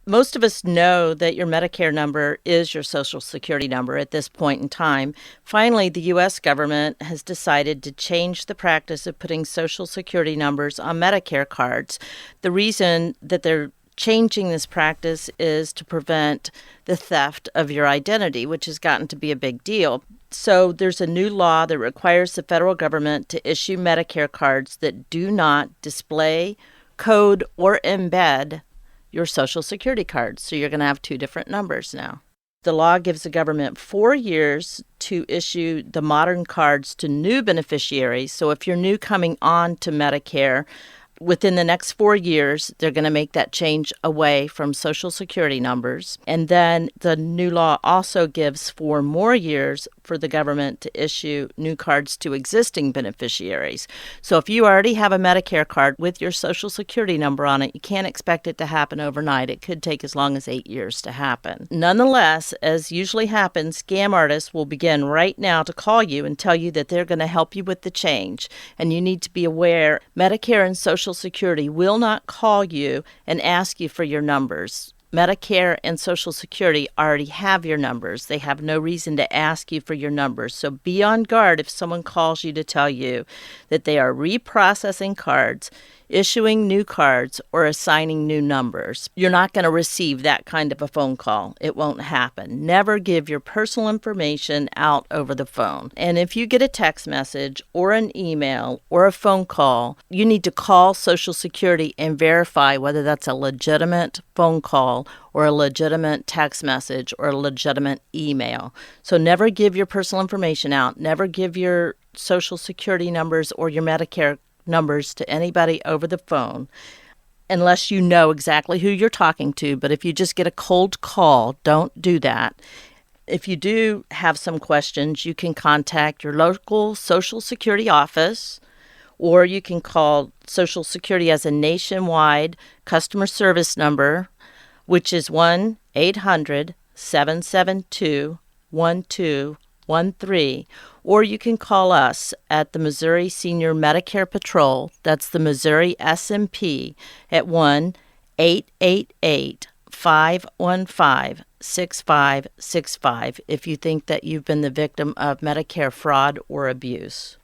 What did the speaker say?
Most of us know that your Medicare number is your Social Security number at this point in time. Finally, the U.S. government has decided to change the practice of putting Social Security numbers on Medicare cards. The reason that they're changing this practice is to prevent the theft of your identity, which has gotten to be a big deal. So there's a new law that requires the federal government to issue Medicare cards that do not display, code, or embed your Social Security card. So you're going to have two different numbers now. The law gives the government 4 years to issue the modern cards to new beneficiaries. So if you're new coming on to Medicare, within the next 4 years, they're going to make that change away from Social Security numbers. And then the new law also gives 4 more years for the government to issue new cards to existing beneficiaries. So if you already have a Medicare card with your Social Security number on it, you can't expect it to happen overnight. It could take as long as 8 years to happen. Nonetheless, as usually happens, scam artists will begin right now to call you and tell you that they're going to help you with the change. And you need to be aware, Medicare and Social Security will not call you and ask you for your numbers. Medicare and Social Security already have your numbers. They have no reason to ask you for your numbers. So be on guard if someone calls you to tell you that they are reprocessing cards, issuing new cards, or assigning new numbers. You're not going to receive that kind of a phone call. It won't happen. Never give your personal information out over the phone. And if you get a text message or an email or a phone call, you need to call Social Security and verify whether that's a legitimate phone call or a legitimate text message or a legitimate email. So never give your personal information out. Never give your Social Security numbers or your Medicare numbers to anybody over the phone unless you know exactly who you're talking to. But if you just get a cold call, don't do that. If you do have some questions, you can contact your local Social Security office, or you can call Social Security as a nationwide customer service number, which is 1-800-772-1213, or you can call us at the Missouri Senior Medicare Patrol, that's the Missouri SMP, at 1-888-515-6565 if you think that you've been the victim of Medicare fraud or abuse.